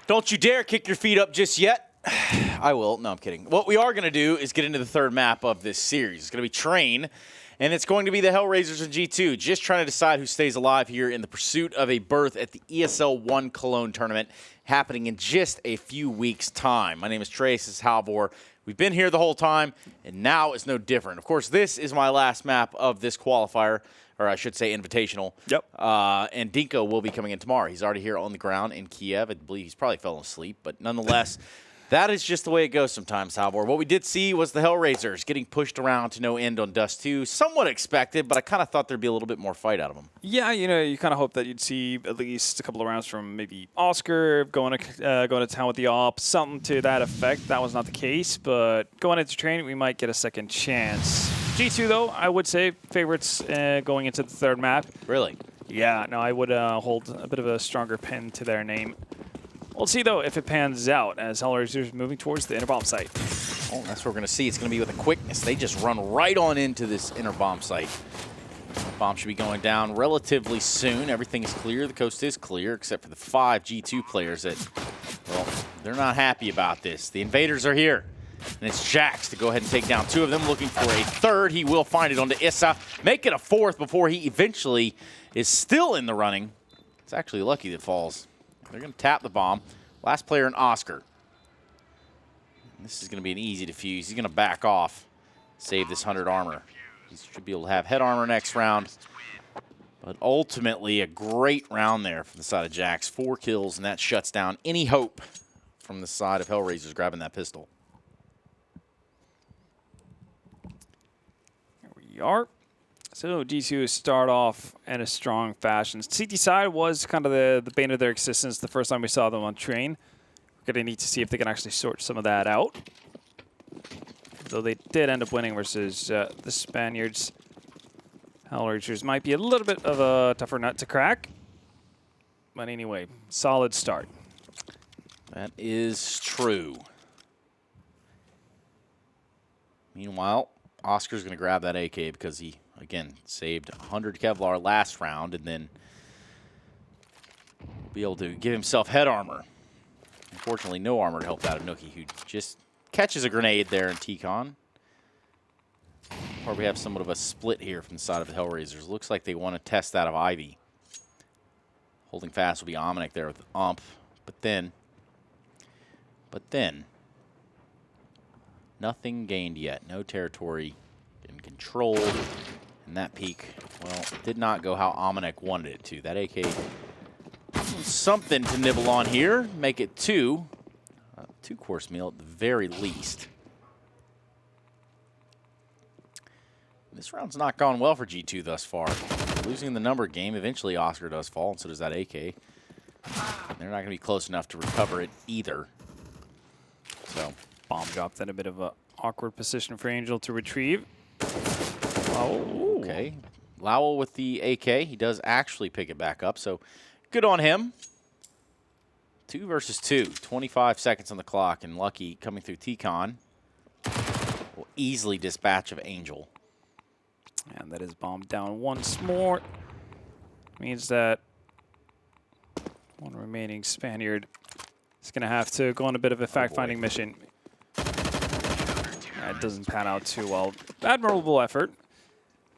Don't you dare kick your feet up just yet. I will. No, I'm kidding. What we are going to do is get into the third map of this series. It's going to be Train, and it's going to be the HellRaisers and G2, just trying to decide who stays alive here in the pursuit of a berth at the ESL ONE Colonge tournament happening in just a few weeks' time. My name is Trace. This is Halvor. We've been here the whole time, and now it's no different. Of course, this is my last map of this qualifier, or I should say invitational. Yep. And Dinko will be coming in tomorrow. He's already here on the ground in Kiev. I believe he's probably fell asleep, but nonetheless, that is just the way it goes sometimes, Halvor. What we did see was the HellRaisers getting pushed around to no end on Dust 2. Somewhat expected, but I kind of thought there'd be a little bit more fight out of them. Yeah, you know, you kind of hope that you'd see at least a couple of rounds from maybe Oscar going to town with the op, something to that effect. That was not the case, but going into Train, we might get a second chance. G2, though, I would say favorites going into the third map. Really? Yeah, no, I would hold a bit of a stronger pin to their name. We'll see, though, if it pans out as HellRaisers is moving towards the inner bomb site. Oh, that's what we're going to see. It's going to be with a quickness. They just run right on into this inner bomb site. The bomb should be going down relatively soon. Everything is clear. The coast is clear, except for the 5 G2 players that, well, they're not happy about this. The invaders are here. And it's Jax to go ahead and take down 2 of them, looking for a third. He will find it onto Issa, make it a 4th before he eventually is still in the running. It's actually lucky that falls. They're going to tap the bomb. Last player in Oscar. This is going to be an easy defuse. He's going to back off, save this 100 armor. He should be able to have head armor next round. But ultimately, a great round there from the side of Jax. 4 kills, and that shuts down any hope from the side of HellRaisers grabbing that pistol. Here we are. So G2 start off in a strong fashion. CT side was kind of the bane of their existence the first time we saw them on Train. We're going to need to see if they can actually sort some of that out. Though they did end up winning versus the Spaniards. HellRaisers might be a little bit of a tougher nut to crack. But anyway, solid start. That is true. Meanwhile, Oscar's going to grab that AK because he, again, saved 100 Kevlar last round and then be able to give himself head armor. Unfortunately, no armor to help out of Nookie, who just catches a grenade there in T-Con. Or we have somewhat of a split here from the side of the HellRaisers. Looks like they want to test that of Ivy. Holding fast will be Omnic there with the ump. But then, nothing gained yet. No territory in control. And that peak, well, did not go how Omnic wanted it to. That AK, something to nibble on here. Make it 2. 2-course meal at the very least. This round's not gone well for G2 thus far. Losing the number game, eventually Oscar does fall, and so does that AK. They're not going to be close enough to recover it either. So, Bomb dropped in a bit of an awkward position for Angel to retrieve. Oh, okay. Lowell with the AK. He does actually pick it back up, so good on him. 2 versus 2. 25 seconds on the clock, and Lucky coming through T-Con will easily dispatch of Angel. And that is bombed down once more. Means that one remaining Spaniard is going to have to go on a bit of a fact-finding mission. That doesn't pan out too well. Admirable effort,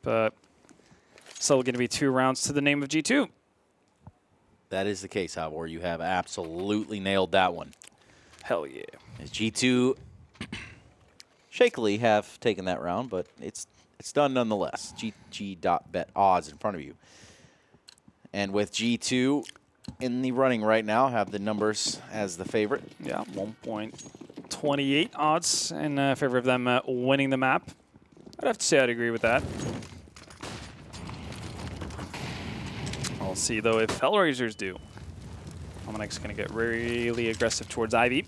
but still going to be 2 rounds to the name of G2. That is the case, Halvor. You have absolutely nailed that one. Hell yeah. As G2 shakily have taken that round, but it's done nonetheless. GG.Bet odds in front of you. And with G2 in the running right now, have the numbers as the favorite. Yeah, 1.28 odds in favor of them winning the map. I'd have to say I'd agree with that. We'll see, though, if HellRaisers do. Omnic's going to get really aggressive towards Ivy.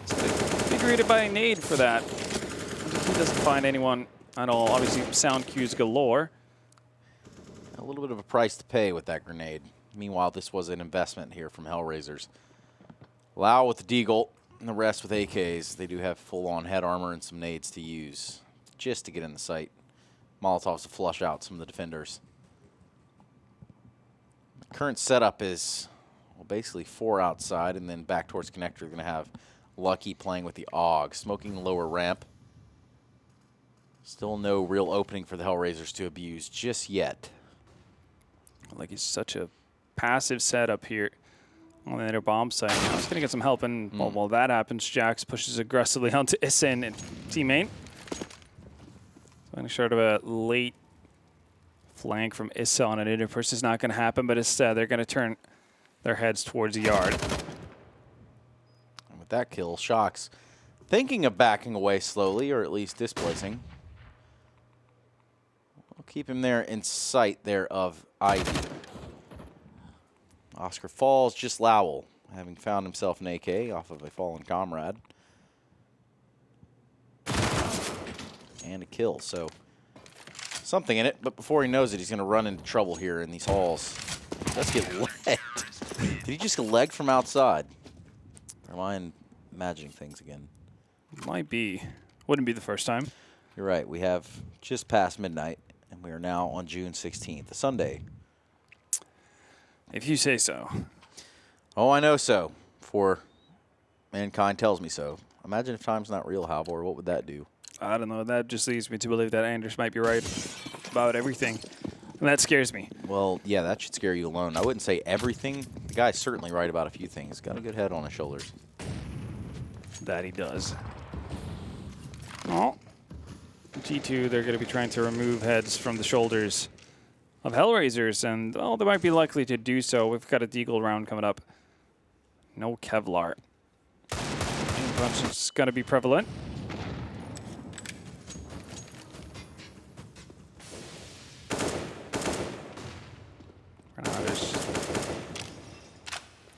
So be greeted by a nade for that. He doesn't find anyone at all. Obviously, sound cues galore. A little bit of a price to pay with that grenade. Meanwhile, this was an investment here from HellRaisers. Lau with the Deagle and the rest with AKs. They do have full-on head armor and some nades to use just to get in the sight. Molotovs to flush out some of the defenders. The current setup is, Well, basically 4 outside, and then back towards connector. They're going to have Lucky playing with the AUG, smoking the lower ramp. Still no real opening for the HellRaisers to abuse just yet. Like it's such a passive setup here on the inner bomb site. Now he's going to get some help, and while that happens, Jax pushes aggressively onto Isen and teammate. Any sort of a late flank from Issa on an inner push is not going to happen, but instead they're going to turn their heads towards the yard. And with that kill, Shox thinking of backing away slowly, or at least displacing. We'll keep him there in sight there of Ivy. Oscar falls, just Lowell, having found himself an AK off of a fallen comrade. And a kill, so something in it, but before he knows it, he's going to run into trouble here in these halls. Let's get legged. Did he just get legged from outside? Or am I imagining things again? Might be. Wouldn't be the first time. You're right. We have just past midnight, and we are now on June 16th, a Sunday. If you say so. Oh, I know so. For mankind tells me so. Imagine if time's not real, Halvor. What would that do? I don't know. That just leads me to believe that Anders might be right about everything. And that scares me. Well, yeah, that should scare you alone. I wouldn't say everything. The guy's certainly right about a few things. Got a good head on his shoulders. That he does. Oh. G2, they're going to be trying to remove heads from the shoulders of HellRaisers, and, well, they might be likely to do so. We've got a Deagle round coming up. No Kevlar. Aim punch is going to be prevalent.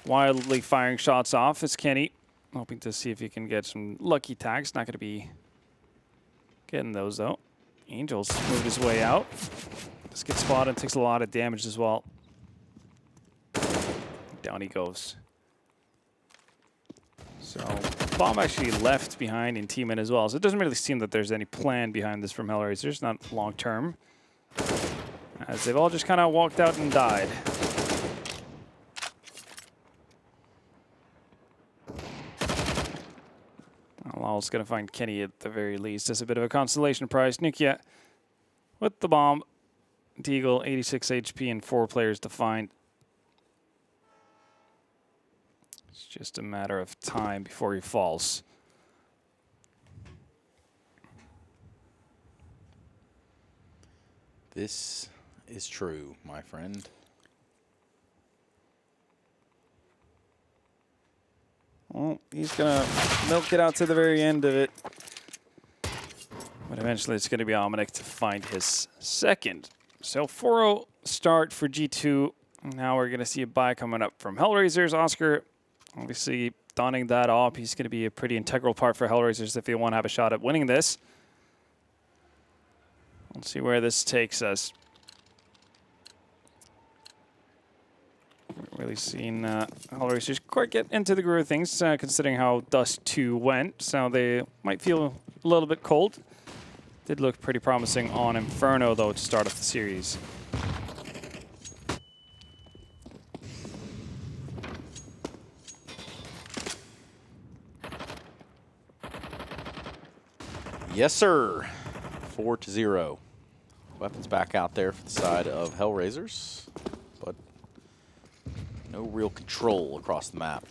Wildly firing shots off is Kenny. Hoping to see if he can get some lucky tags. Not going to be getting those, though. Angel's moved his way out. Just gets spotted and takes a lot of damage as well. Down he goes. So Bomb actually left behind in teammate as well. So it doesn't really seem that there's any plan behind this from HellRaisers. Not long term. As they've all just kind of walked out and died. Lawl's going to find Kenny at the very least as a bit of a consolation prize. Nikia with the bomb. Deagle, 86 HP and 4 players to find. It's just a matter of time before he falls. This is true, my friend. Well, he's going to milk it out to the very end of it. But eventually it's going to be Almanac to find his second. So 4-0 start for G2. Now we're going to see a buy coming up from HellRaisers. Oscar, obviously, donning that up. He's going to be a pretty integral part for HellRaisers if they want to have a shot at winning this. Let's see where this takes us. Really seen HellRaisers quite get into the groove of things, considering how Dust 2 went. So they might feel a little bit cold. Did look pretty promising on Inferno, though, to start off the series. Yes, sir. 4-0. Weapons back out there for the side of HellRaisers, but no real control across the map.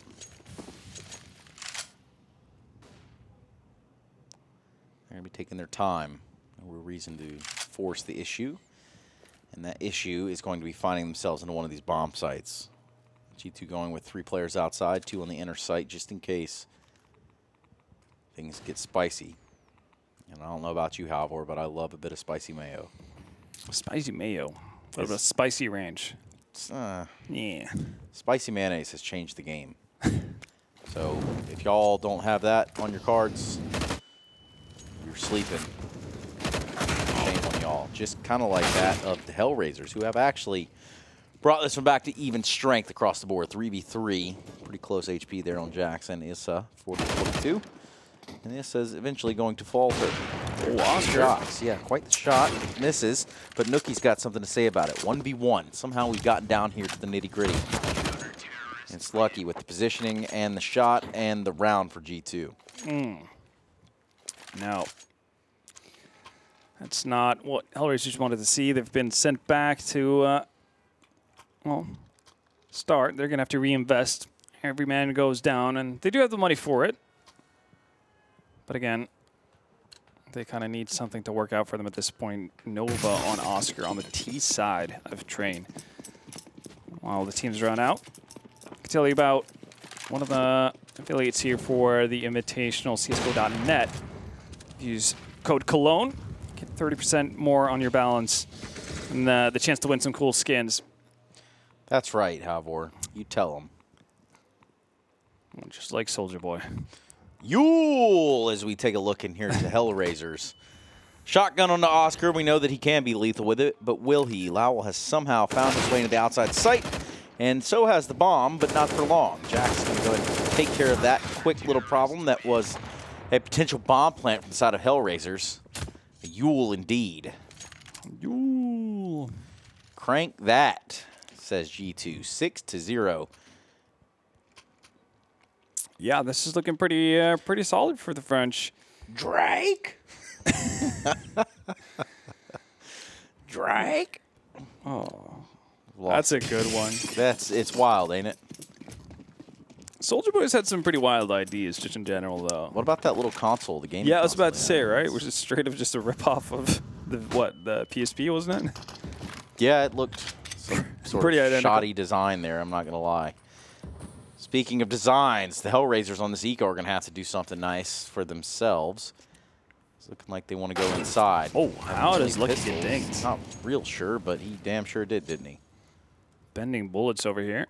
They're going to be taking their time. No real reason to force the issue. And that issue is going to be finding themselves into one of these bomb sites. G2 going with 3 players outside, 2 on the inner site, just in case things get spicy. And I don't know about you, Halvor, but I love a bit of spicy mayo. Spicy mayo? What about spicy range? Yeah. Spicy mayonnaise has changed the game. So if y'all don't have that on your cards, you're sleeping. Shame on y'all. Just kind of like that of the HellRaisers, who have actually brought this one back to even strength across the board. 3v3. Pretty close HP there on Jackson. Issa 40-42. And Issa is eventually going to falter. Oh, Oscar. Shots. Yeah, quite the shot. Misses, but Nookie's got something to say about it. 1v1. Somehow we've gotten down here to the nitty-gritty. And against Lucky with the positioning and the shot and the round for G2. No. That's not what HellRaisers wanted to see. They've been sent back to, well, start. They're going to have to reinvest. Every man goes down, and they do have the money for it. But again, they kind of need something to work out for them at this point. Nova on Oscar on the T side of Train. While the teams run out, I can tell you about one of the affiliates here for the Invitational, csgo.net. Use code Cologne, get 30% more on your balance, and the chance to win some cool skins. That's right, Havor. You tell them. Just like Soldier Boy. Yule, as we take a look in here to HellRaisers. Shotgun on the Oscar. We know that he can be lethal with it, but will he? Lowell has somehow found his way into the outside sight, and so has the bomb, but not for long. Jack's going to go ahead and take care of that quick little problem that was a potential bomb plant from the side of HellRaisers. A Yule indeed. Yule. Crank that, says G2. 6-0. Yeah, this is looking pretty solid for the French. Drake? Drake? Oh, that's a good one. It's wild, ain't it? Soldier Boy's had some pretty wild ideas, just in general, though. What about that little console, the game? Yeah, I was about to say, right? Which is straight up just a ripoff of the PSP, wasn't it? Yeah, it looked some sort pretty of identical. shoddy design there. I'm not gonna lie. Speaking of designs, the HellRaisers on this eco are going to have to do something nice for themselves. It's looking like they want to go inside. Oh, how does Lucky get dinged? Not real sure, but he damn sure did, didn't he? Bending bullets over here.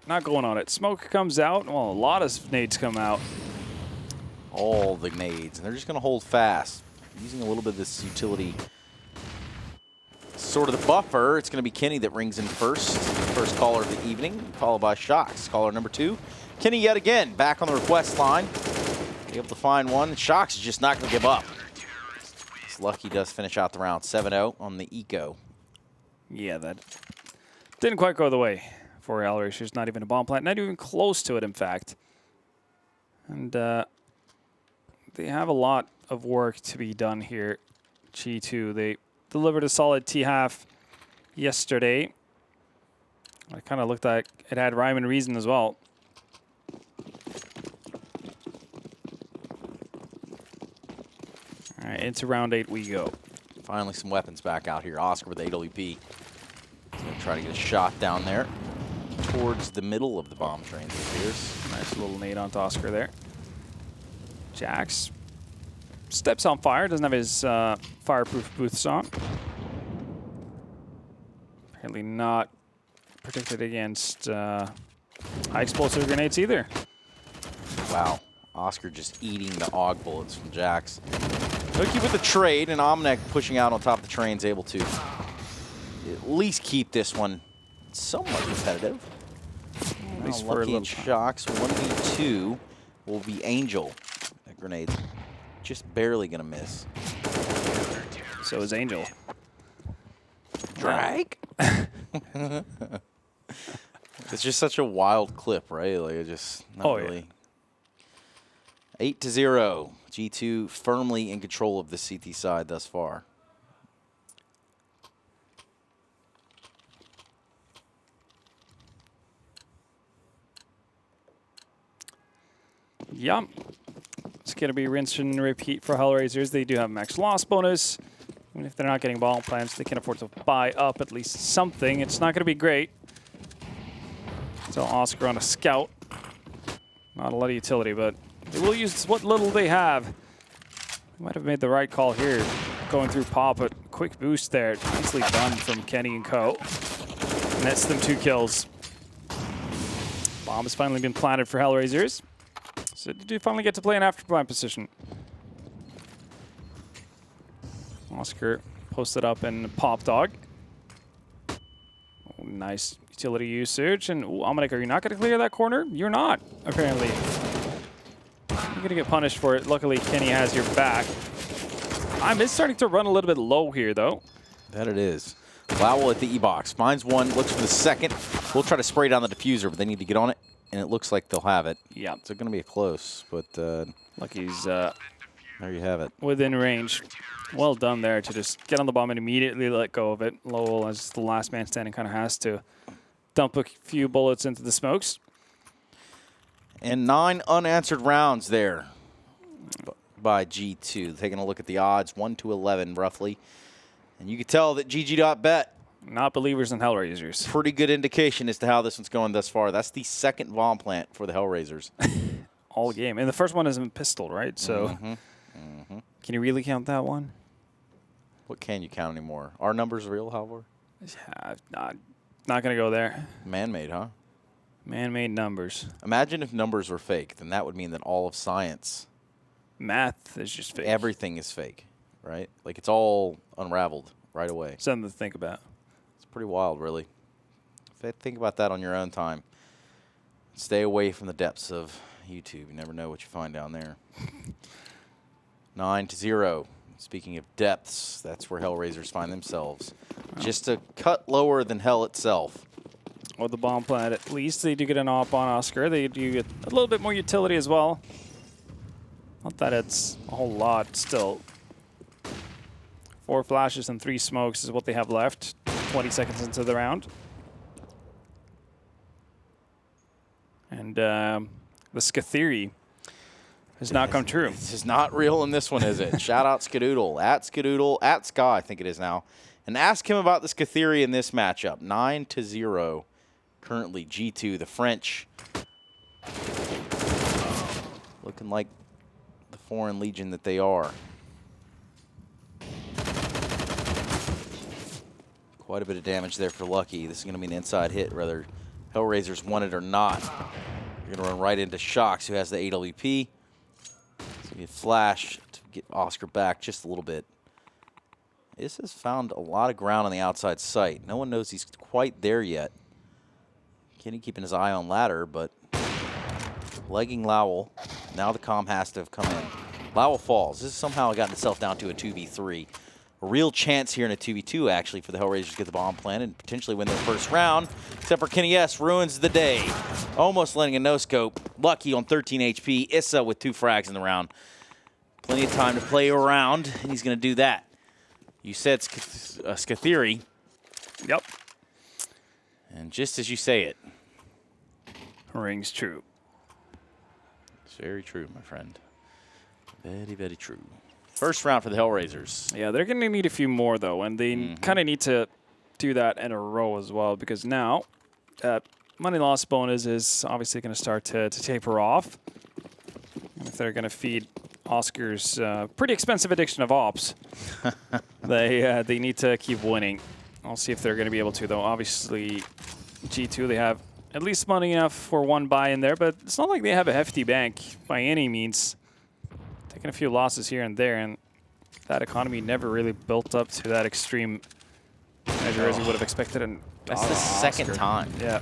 Not going on it. Smoke comes out. Well, a lot of nades come out. All the nades. And they're just going to hold fast. Using a little bit of this utility. Sort of the buffer. It's going to be Kenny that rings in first. First caller of the evening, followed by Shox. Caller number 2. Kenny yet again, back on the request line. Able to find one. Shox is just not going to give up. This Lucky does finish out the round 7-0 on the eco. Yeah, that didn't quite go the way for HellRaisers. Not even a bomb plant. Not even close to it, in fact. And they have a lot of work to be done here. G2, they delivered a solid T-half yesterday. I kind of looked like it had rhyme and reason as well. All right, into round 8 we go. Finally some weapons back out here. Oscar with AWP. He's going to try to get a shot down there towards the middle of the bomb train. It appears. Nice little nade onto Oscar there. Jax steps on fire. Doesn't have his fireproof boots on. Apparently not protected against high explosive grenades either. Wow. Oscar just eating the AUG bullets from Jax. Lucky with the trade, and Omnek pushing out on top of the train is able to at least keep this one somewhat competitive. At least for Lucky and Shox. 1v2 will be Angel. That grenade's just barely going to miss. So is Angel. Drake? It's just such a wild clip, right? Like, it just not really. Yeah. 8-0. G2 firmly in control of the CT side thus far. Yeah. It's going to be rinse and repeat for HellRaisers. They do have max loss bonus. Even if they're not getting ball plants, they can afford to buy up at least something. It's not going to be great. So Oscar on a scout. Not a lot of utility, but they will use what little they have. They might have made the right call here. Going through pop, but quick boost there. Nicely done from Kenny and co. Nets them 2 kills. Bomb has finally been planted for HellRaisers. So they do finally get to play an after-plant position. Oscar posted up in Pop Dog. Oh, nice utility usage. And Omnic, are you not going to clear that corner? You're not, apparently. You're going to get punished for it. Luckily, Kenny has your back. I'm starting to run a little bit low here, though. That it is. Lowell at the E-box. Finds one, looks for the second. We'll try to spray down the diffuser, but they need to get on it, and it looks like they'll have it. Yeah. It's going to be a close, but Lucky's there you have it. within range. Well done there to just get on the bomb and immediately let go of it. Lowell, as the last man standing, kind of has to dump a few bullets into the smokes. And 9 unanswered rounds there by G2. Taking a look at the odds, 1-11 roughly. And you can tell that GG.Bet, not believers in HellRaisers. pretty good indication as to how this one's going thus far. That's the second bomb plant for the HellRaisers. All game. And the first one is in pistol, right? So can you really count that one? What can you count anymore? Are numbers real, Halvor? Yeah, not going to go there. Man-made, huh? Man-made numbers. Imagine if numbers were fake. Then that would mean that all of science, Math is just fake. everything is fake, right? Like it's all unraveled right away. Something to think about. It's pretty wild, really. Think about that on your own time. Stay away from the depths of YouTube. You never know what you find down there. 9-0. Speaking of depths, that's where HellRaisers find themselves. Just a cut lower than Hell itself. Well, the bomb plant, at least they do get an op on Oscar. They do get a little bit more utility as well. Not that it's a whole lot still. 4 flashes and 3 smokes is what they have left. 20 seconds into the round. And the Skathiri has not come true. This is not real in this one, is it? Shout out Skadoodle, at Ska, I think it is now. And ask him about the Skathiri in this matchup. 9-0. Currently G2, the French. Looking like the foreign legion that they are. Quite a bit of damage there for Lucky. This is going to be an inside hit, whether HellRaisers want it or not. You're going to run right into Shocks, who has the AWP. It's going to be a flash to get Oscar back just a little bit. This has found a lot of ground on the outside site. No one knows he's quite there yet. Kenny keeping his eye on ladder, but legging Lowell. Now the comm has to have come in. Lowell falls. This has somehow gotten itself down to a 2v3. A real chance here in a 2v2, actually, for the HellRaisers to get the bomb planted and potentially win their first round. Except for Kenny S. ruins the day. Almost letting a no-scope. Lucky on 13 HP. Issa with 2 frags in the round. Plenty of time to play around, and he's going to do that. You said Skathiri. Yep. And just as you say it. Rings true. It's very true, my friend. Very, very true. First round for the HellRaisers. Yeah, they're going to need a few more, though, and they kind of need to do that in a row as well, because now money loss bonus is obviously going to start to taper off. And if they're going to feed Oscar's pretty expensive addiction of ops, they need to keep winning. I'll see if they're going to be able to, though. Obviously, G2, they have at least money enough for one buy in there, but it's not like they have a hefty bank by any means. Taking a few losses here and there, and that economy never really built up to that extreme measure as you would have expected. And that's the second time. Yeah.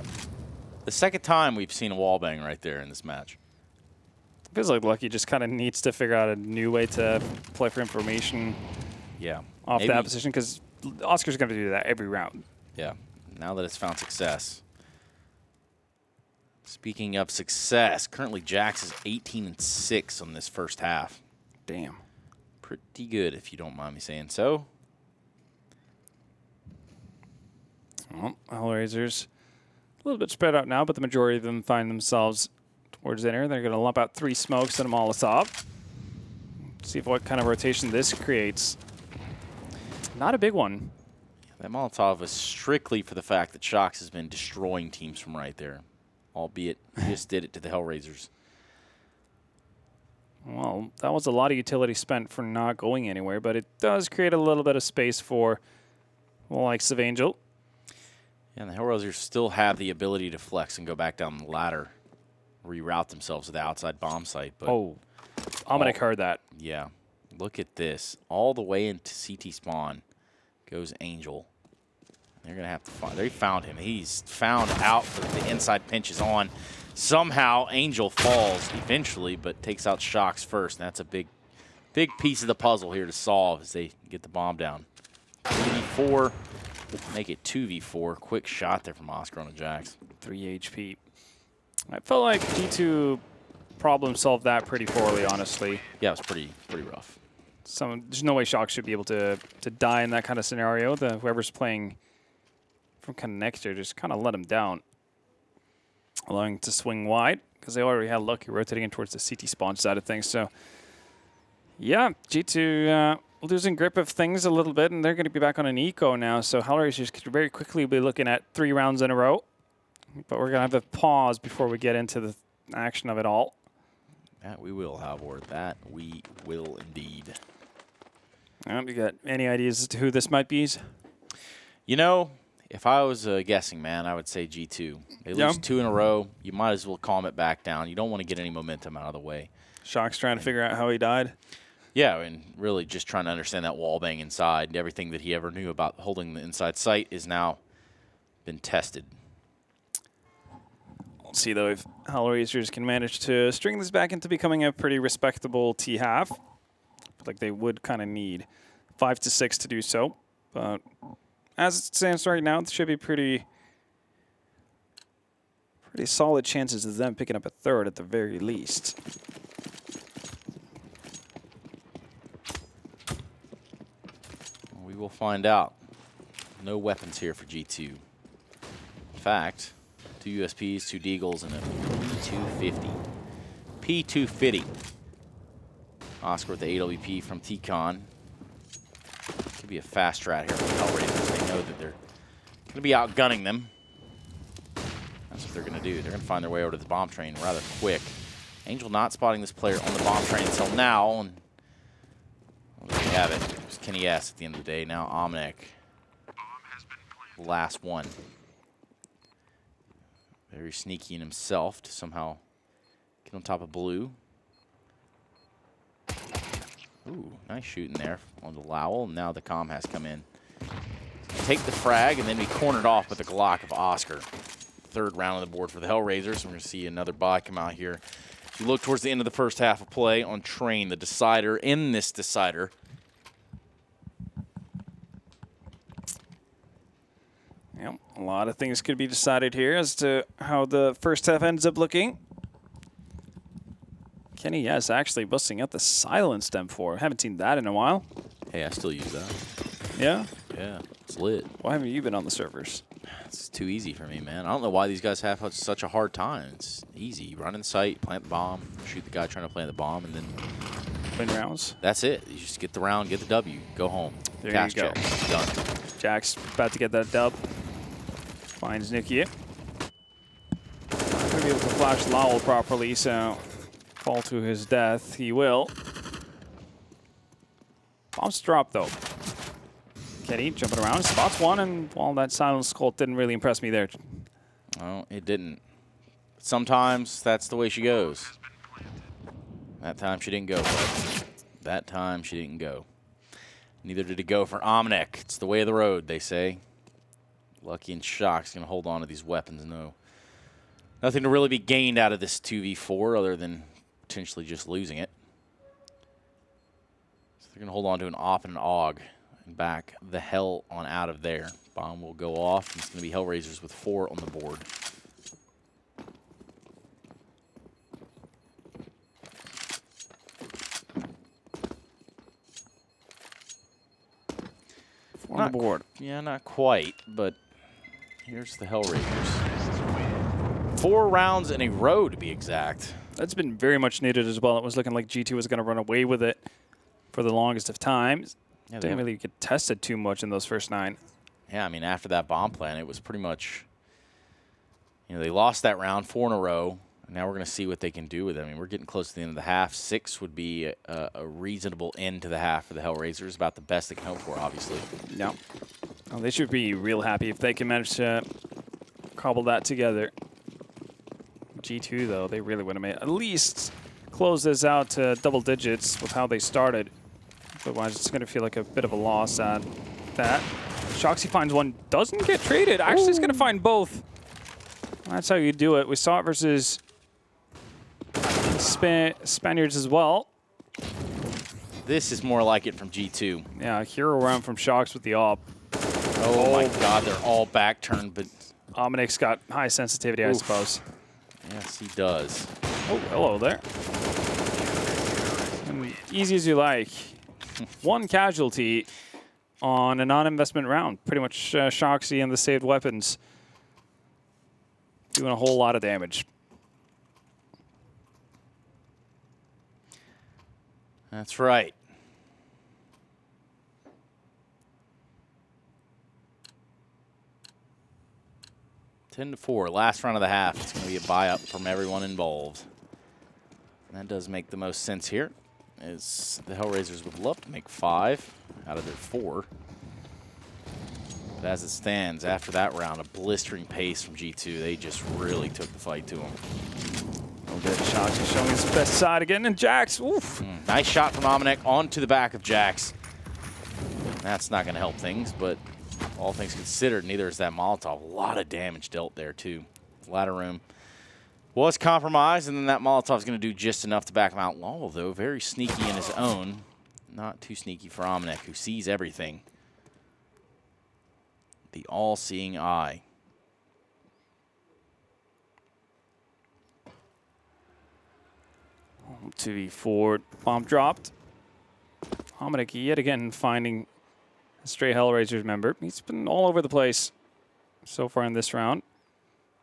The second time we've seen a wallbang right there in this match. Feels like Lucky just kind of needs to figure out a new way to play for information off that position, because Oscar's going to do that every round. Yeah, now that it's found success. Speaking of success, currently Jax is 18-6 on this first half. Damn. Pretty good, if you don't mind me saying so. Well, HellRaisers a little bit spread out now, but the majority of them find themselves towards inner. They're going to lump out 3 smokes and a Molotov. See what kind of rotation this creates. Not a big one. That Molotov was strictly for the fact that Shocks has been destroying teams from right there, albeit he just did it to the HellRaisers. Well, that was a lot of utility spent for not going anywhere, but it does create a little bit of space for the likes of Angel. Yeah, and the HellRaisers still have the ability to flex and go back down the ladder, reroute themselves to the outside bomb site. But Omnic heard that. Yeah, look at this. All the way into CT spawn goes Angel. They're going to have to find. They found him. He's found out that the inside pinch is on. Somehow Angel falls eventually, but takes out Shocks first. And that's a big piece of the puzzle here to solve as they get the bomb down. 3v4, make it 2v4. Quick shot there from Oscar on a Jax. 3 HP. I felt like G2 problem solved that pretty poorly, honestly. Yeah, it was pretty rough. There's no way Shock should be able to die in that kind of scenario. Whoever's playing from connector just kind of let him down, allowing to swing wide because they already had Lucky rotating in towards the CT spawn side of things. So, yeah, G2 losing grip of things a little bit, and they're going to be back on an eco now. So HellRaisers could very quickly be looking at 3 rounds in a row. But we're going to have a pause before we get into the action of it all. That we will, Halvor. That we will indeed. You got any ideas as to who this might be? You know, if I was a guessing man, I would say G2. They lose 2 in a row. You might as well calm it back down. You don't want to get any momentum out of the way. Shock's trying to figure out how he died. Yeah, and really just trying to understand that wall bang inside. And everything that he ever knew about holding the inside sight is now been tested. We'll see, though, if HellRaisers can manage to string this back into becoming a pretty respectable T-half. Like they would kind of need 5 to 6 to do so. But as it stands right now, it should be pretty solid chances of them picking up a third at the very least. We will find out. No weapons here for G2. In fact, 2 USPs, 2 Deagles, and a P250. P250. Oscar with the AWP from T-Con. Could be a fast strat here for HellRaisers. They know that they're going to be outgunning them. That's what they're going to do. They're going to find their way over to the bomb train rather quick. Angel not spotting this player on the bomb train until now. And well, there you have it. It was Kenny S at the end of the day. Now Omnic. Last one. Very sneaky in himself to somehow get on top of Blue. Ooh, nice shooting there on the Lowell. Now the comm has come in. Take the frag and then be cornered off with the Glock of Oscar. 3rd round on the board for the HellRaisers. We're going to see another buy come out here. As you look towards the end of the first half of play on Train, the decider in this decider. Yep, a lot of things could be decided here as to how the first half ends up looking. Kenny, yes, actually busting out the silence M4. Haven't seen that in a while. Hey, I still use that. Yeah? Yeah, it's lit. Why haven't you been on the servers? It's too easy for me, man. I don't know why these guys have such a hard time. It's easy. You run in sight, plant the bomb, shoot the guy trying to plant the bomb, and then win rounds. That's it. You just get the round, get the W, go home. There Cash you go. check. Done. Jack's about to get that dub. Finds Nikki. Not going to be able to flash Lowell properly, so fall to his death. He will. Bombs drop, though. Kenny jumping around, spots one, and well, that silence sculpt didn't really impress me there. Oh, it didn't. Sometimes that's the way she goes. That time she didn't go, but that time she didn't go. Neither did it go for Omnic. It's the way of the road, they say. Lucky and Shock's going to hold on to these weapons. Nothing to really be gained out of this 2v4 other than potentially just losing it. So they're going to hold on to an op and an AUG and back the hell on out of there. Bomb will go off. And it's going to be HellRaisers with 4 on the board. On the board. Yeah, not quite, but here's the HellRaisers. 4 rounds in a row, to be exact. That's been very much needed as well. It was looking like G2 was going to run away with it for the longest of times. Yeah, didn't really get tested too much in those first 9. Yeah, I mean, after that bomb plan, it was pretty much, they lost that round 4 in a row. And now we're going to see what they can do with it. I mean, we're getting close to the end of the half. 6 would be a reasonable end to the half for the HellRaisers. About the best they can hope for, obviously. Yeah. Oh, they should be real happy if they can manage to cobble that together. G2, though, they really would have made at least close this out to double digits with how they started. Otherwise, it's going to feel like a bit of a loss at that. Shoxy finds one, doesn't get traded. Actually, it's going to find both. That's how you do it. We saw it versus Spaniards as well. This is more like it from G2. Yeah, hero round from Shox with the op. Oh my God, they're all back turned, but Ominik's got high sensitivity, I suppose. yes, he does. Oh, hello there. And easy as you like. One casualty on a non-investment round. Pretty much Shoxy and the saved weapons doing a whole lot of damage. That's right. Ten to 4, last round of the half. It's going to be a buy-up from everyone involved. And that does make the most sense here, as the HellRaisers would love to make 5 out of their 4. But as it stands, after that round, a blistering pace from G2. They just really took the fight to them. Shoxy showing his best side again, and Jax, oof. Nice shot from Ominik onto the back of Jax. That's not going to help things, but all things considered, neither is that Molotov. A lot of damage dealt there, too. A lot of room. Was compromised, and then that Molotov's going to do just enough to back him out. Lawel, though, very sneaky in his own. Not too sneaky for Ominik, who sees everything. The all-seeing eye. 2v4, bomb dropped. Ominik yet again finding a stray HellRaisers member. He's been all over the place so far in this round.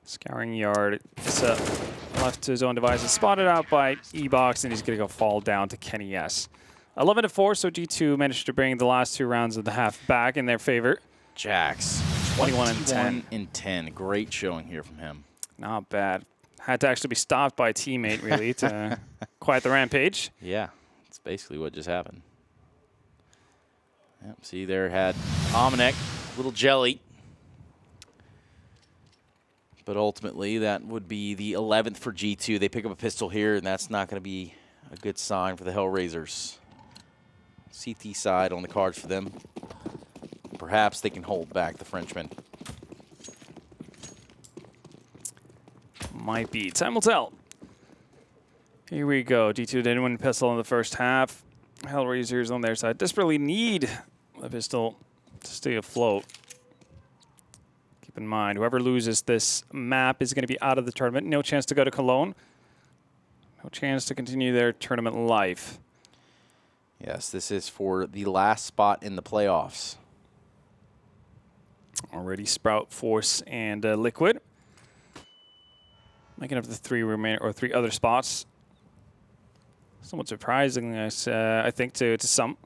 Scouring yard. It's left to his own devices. Spotted out by E-Box, and he's going to go fall down to Kenny S. 11 to 4, so G2 managed to bring the last 2 rounds of the half back in their favor. Jax, 21 and 10. in 10. Great showing here from him. Not bad. Had to actually be stopped by a teammate, really, to quiet the rampage. Yeah, that's basically what just happened. Yep, see there had Ominik, little jelly. But ultimately, that would be the 11th for G2. They pick up a pistol here, and that's not going to be a good sign for the HellRaisers. CT side on the cards for them. Perhaps they can hold back the Frenchman. Might be. Time will tell. Here we go. G2 didn't win pistol in the first half. HellRaisers on their side desperately need a pistol to stay afloat. Keep in mind, whoever loses this map is going to be out of the tournament. No chance to go to Cologne. No chance to continue their tournament life. Yes, this is for the last spot in the playoffs. Already Sprout, Force, and Liquid making up the 3 other spots. Somewhat surprising, I think, to some.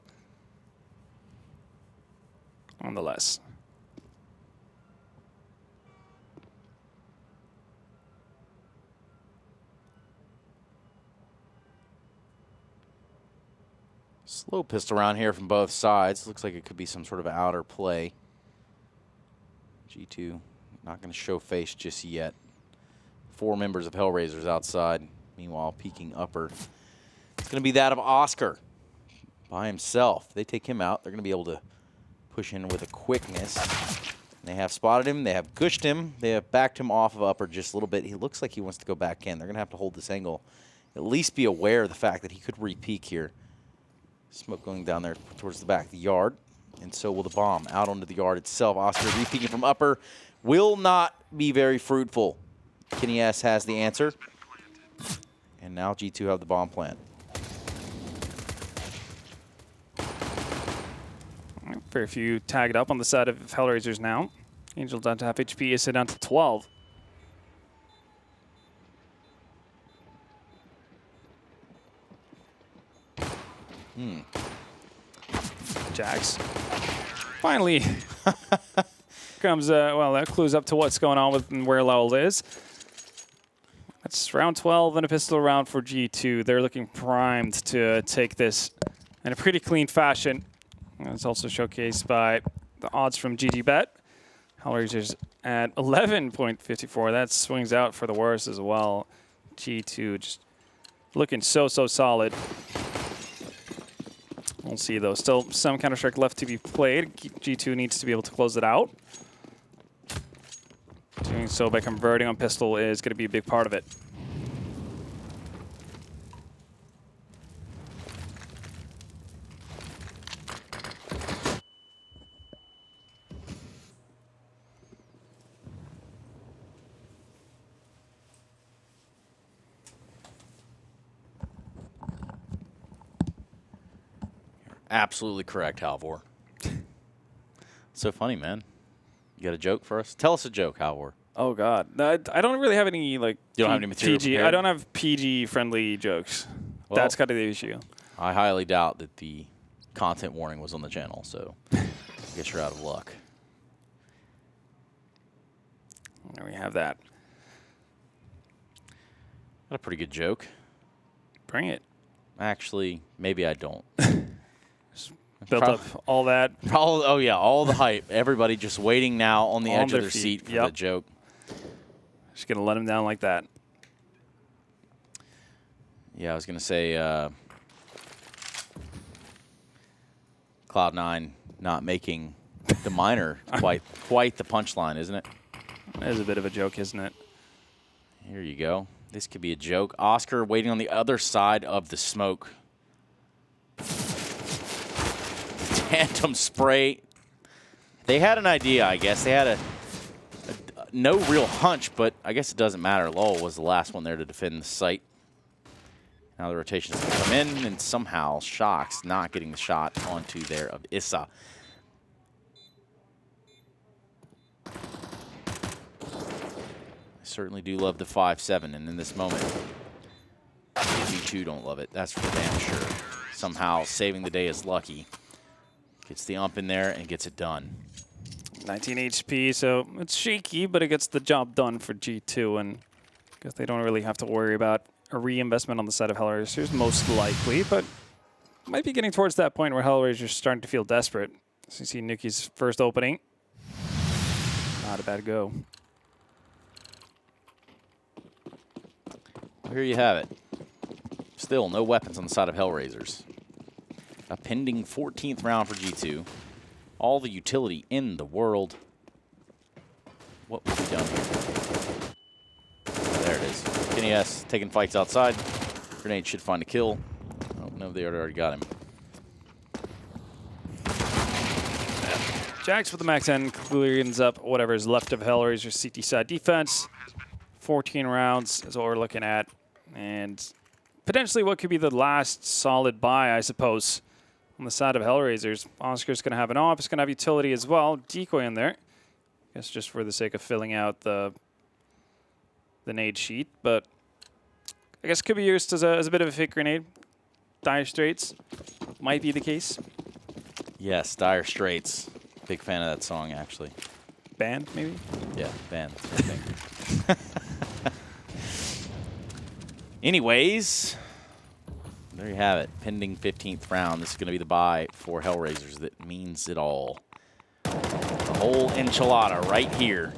Nonetheless. Slow pistol round here from both sides. Looks like it could be some sort of outer play. G2 not going to show face just yet. 4 members of HellRaisers outside. Meanwhile, peeking upper. It's going to be that of Oscar by himself. They take him out. They're going to be able to push in with a quickness. They have spotted him. They have gushed him. They have backed him off of upper just a little bit. He looks like he wants to go back in. They're going to have to hold this angle. At least be aware of the fact that he could re-peek here. Smoke going down there towards the back of the yard. And so will the bomb out onto the yard itself. Oscar re-peeking from upper will not be very fruitful. Kenny S has the answer. And now G2 have the bomb plant. Very few tagged up on the side of HellRaisers now. Angel down to half HP, is down to 12. Jax. Finally comes, well, that clues up to what's going on with where Lowell is. That's round 12 and a pistol round for G2. They're looking primed to take this in a pretty clean fashion. And it's also showcased by the odds from GG.Bet. HellRaisers at 11.54. That swings out for the worse as well. G2 just looking so solid. We'll see, though. Still some Counter-Strike left to be played. G2 needs to be able to close it out. Doing so by converting on pistol is going to be a big part of it. Absolutely correct, Halvor. So funny, man. You got a joke for us? Tell us a joke, Halvor. Oh God, I don't really have any like. You don't have any material PG. prepared? I don't have PG-friendly jokes. Well, That's kind of the issue. I highly doubt that the content warning was on the channel, so I guess you're out of luck. There we have that. Got a pretty good joke. Bring it. Actually, maybe I don't. Built up all that. Oh, yeah, all the hype. Everybody just waiting now on the edge of their seat for the joke. Just going to let him down like that. Yeah, I was going to say Cloud9 not making the minor quite the punchline, isn't it? That is a bit of a joke, isn't it? Here you go. This could be a joke. Oscar waiting on the other side of the smoke. Tandem spray. They had an idea, I guess. They had a no real hunch, but I guess it doesn't matter. Lowell was the last one there to defend the site. Now the rotation is going to come in, and somehow Shox not getting the shot onto there of Issa. I certainly do love the 5-7, and in this moment, G2 don't love it. That's for damn sure. Somehow saving the day is Lucky. Gets the ump in there and gets it done. 19 HP, so it's shaky, but it gets the job done for G2, and I guess they don't really have to worry about a reinvestment on the side of HellRaisers, most likely, but might be getting towards that point where HellRaisers are starting to feel desperate. So you see Nuki's first opening. Not a bad go. Well, here you have it. Still no weapons on the side of HellRaisers. A pending 14th round for G2. All the utility in the world. What will be done here? Oh, there it is. Kenny S taking fights outside. Grenade should find a kill. Oh, no, they already got him. Jax with the max 10 cleans up whatever is left of HellRaisers CT side defense. 14 rounds is what we're looking at. And potentially what could be the last solid buy, I suppose, on the side of HellRaisers. Oscar's going to have an off. It's going to have utility as well. Decoy in there. I guess just for the sake of filling out the nade sheet. But I guess it could be used as a bit of a fake grenade. Dire Straits might be the case. Yes, Dire Straits. Big fan of that song, actually. Band, maybe? Yeah, band. Anyways, there you have it. Pending 15th round. This is going to be the buy for HellRaisers that means it all. The whole enchilada right here.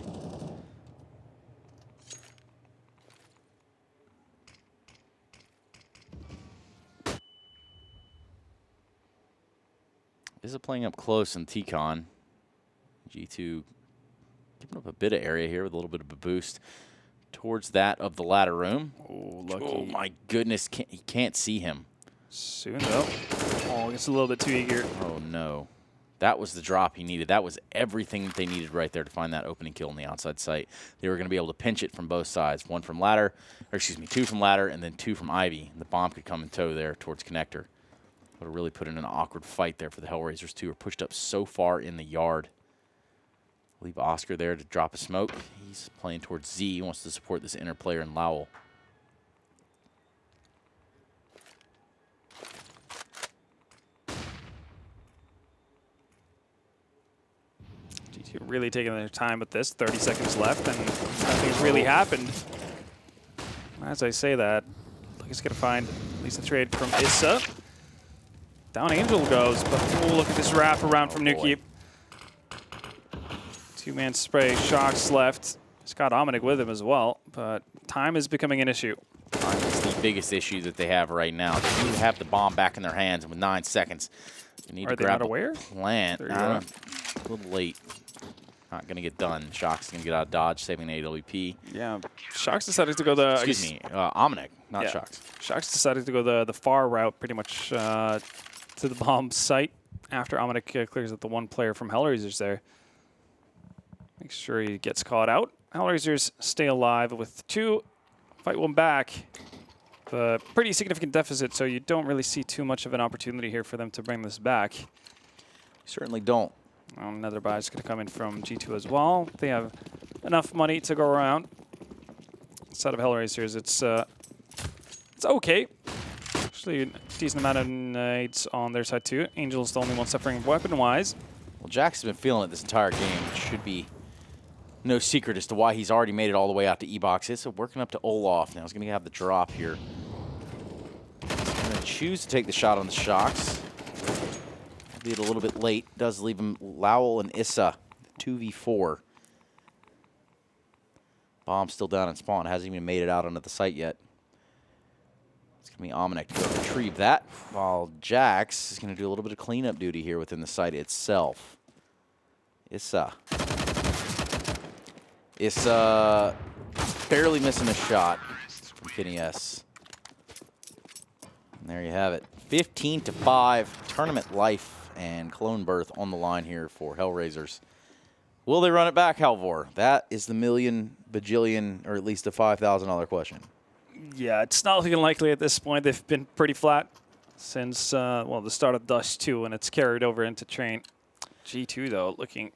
This is playing up close in T-Con. G2 giving up a bit of area here with a little bit of a boost towards that of the ladder room. Oh, Lucky. Oh, my goodness. He can't see him. Soon, though. Oh, it's a little bit too eager. Oh, no. That was the drop he needed. That was everything that they needed right there to find that opening kill on the outside site. They were going to be able to pinch it from both sides. One from ladder, or excuse me, two from ladder, and then two from Ivy. The bomb could come in tow there towards connector. Would have really put in an awkward fight there for the HellRaisers, too. Are pushed up so far in the yard. Leave Oscar there to drop a smoke. He's playing towards Z. He wants to support this inner player in Lowell. G2 really taking their time with this. 30 seconds left, and nothing's really happened. As I say that, Lucky's going to find at least a trade from Issa. Down Angel goes, but oh, look at this wrap around from Nuki. Two-man spray, Shox left. He's got Omnic with him as well, but time is becoming an issue. Time is the biggest issue that they have right now. They need to have the bomb back in their hands, and with 9 seconds, they need to grab a plant. A little late. Not going to get done. Shox is going to get out of dodge, saving an AWP. Yeah, Shox decided to go the... Excuse me, Omnic, not Shox. Shox decided to go the far route pretty much to the bomb site after Omnic clears up the one player from HellRaisers there. Make sure he gets caught out. HellRaisers stay alive with 2. Fight one back. But pretty significant deficit, so you don't really see too much of an opportunity here for them to bring this back. Certainly don't. Another buy is going to come in from G2 as well. They have enough money to go around. Instead of HellRaisers, it's okay. Actually, a decent amount of nades on their side too. Angel's the only one suffering weapon-wise. Well, Jack's been feeling it this entire game. It should be no secret as to why he's already made it all the way out to E-Box. It's working up to Olaf now. He's going to have the drop here. He's going to choose to take the shot on the Shocks. Albeit a little bit late. Does leave him Lowell and Issa, 2v4. Bomb still down in spawn. Hasn't even made it out onto the site yet. It's going to be Omenek to go retrieve that, while Jax is going to do a little bit of cleanup duty here within the site itself. Issa barely missing a shot from Phineas. And there you have it. 15-5, tournament life and Cologne berth on the line here for HellRaisers. Will they run it back, Halvor? That is the million, bajillion, or at least a $5,000 question. Yeah, it's not looking likely at this point. They've been pretty flat since, well, the start of Dust 2, and it's carried over into Train. G2, though, looking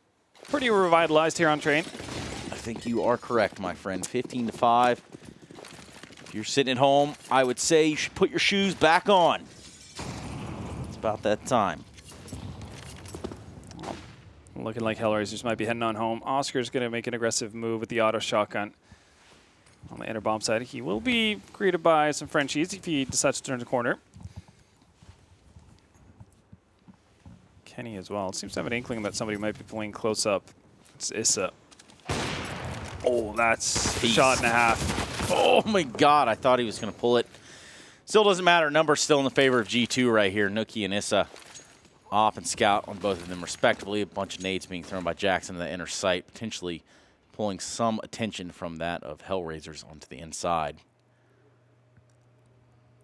pretty revitalized here on Train. I think you are correct, my friend. 15-5. If you're sitting at home, I would say you should put your shoes back on. It's about that time. Looking like HellRaisers might be heading on home. Oscar's going to make an aggressive move with the auto shotgun on the inner bomb side. He will be greeted by some Frenchies if he decides to turn the corner. Kenny as well. It seems to have an inkling that somebody might be playing close up. It's Issa. Oh, that's a shot and a half. Oh my God, I thought he was going to pull it. Still doesn't matter. Number's still in the favor of G2 right here. Nookie and Issa. Off and scout on both of them respectively. A bunch of nades being thrown by Jackson in the inner sight, potentially pulling some attention from that of HellRaisers onto the inside.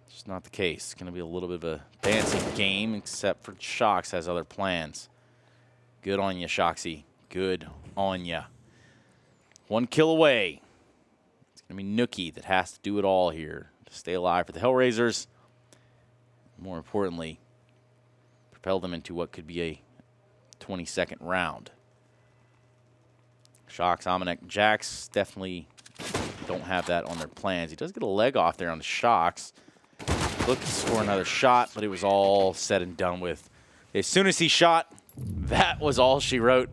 It's not the case. It's going to be a little bit of a dancing game, except for Shocks has other plans. Good on ya, Shoxy. Good on ya. 1 kill away. It's going to be Nookie that has to do it all here to stay alive for the HellRaisers. More importantly, propel them into what could be a 22nd round. Shocks, Omenek, Jax definitely don't have that on their plans. He does get a leg off there on the Shocks. Looked to score another shot, but it was all said and done with. As soon as he shot, that was all she wrote.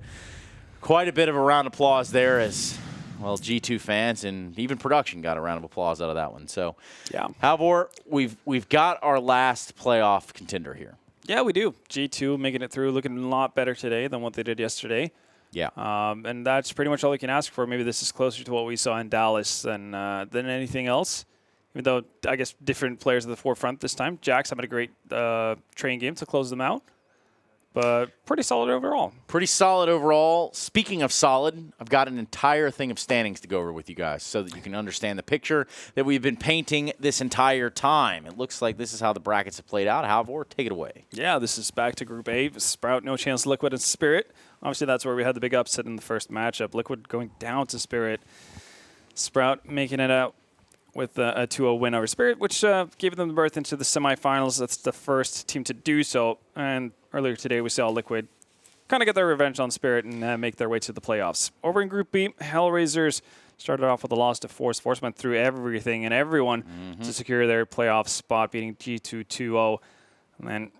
Quite a bit of a round of applause there as, well, G2 fans and even production got a round of applause out of that one. So, yeah. Halvor, we've got our last playoff contender here. Yeah, we do. G2 making it through, looking a lot better today than what they did yesterday. Yeah. And that's pretty much all we can ask for. Maybe this is closer to what we saw in Dallas than anything else. Even though, I guess, different players at the forefront this time. Jax having a great train game to close them out. But pretty solid overall. Pretty solid overall. Speaking of solid, I've got an entire thing of standings to go over with you guys so that you can understand the picture that we've been painting this entire time. It looks like this is how the brackets have played out. Halvor, take it away. Yeah, this is back to Group A. Sprout, No Chance, Liquid, and Spirit. Obviously, that's where we had the big upset in the first matchup. Liquid going down to Spirit. Sprout making it out with a 2-0 win over Spirit, which gave them the berth into the semifinals. That's the first team to do so. And earlier today, we saw Liquid kind of get their revenge on Spirit and make their way to the playoffs. Over in Group B, HellRaisers started off with a loss to Force. Force went through everything and everyone to secure their playoff spot, beating G2 2-0. And then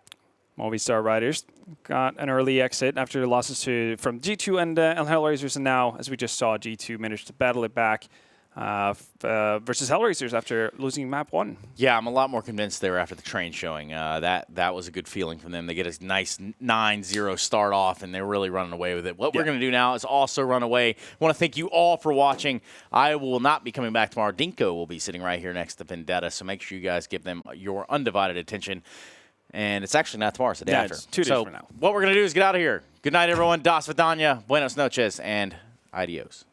Movistar Riders got an early exit after losses from G2 and HellRaisers. And now, as we just saw, G2 managed to battle it back versus HellRaisers after losing map 1. Yeah, I'm a lot more convinced there after the train showing. That was a good feeling from them. They get a nice 9-0 start off, and they're really running away with it. What we're going to do now is also run away. I want to thank you all for watching. I will not be coming back tomorrow. Dinko will be sitting right here next to Vendetta, so make sure you guys give them your undivided attention. And it's actually not tomorrow, it's the day after. It's 2 days from now. What we're going to do is get out of here. Good night, everyone. Das Vidania, buenos noches, and adios.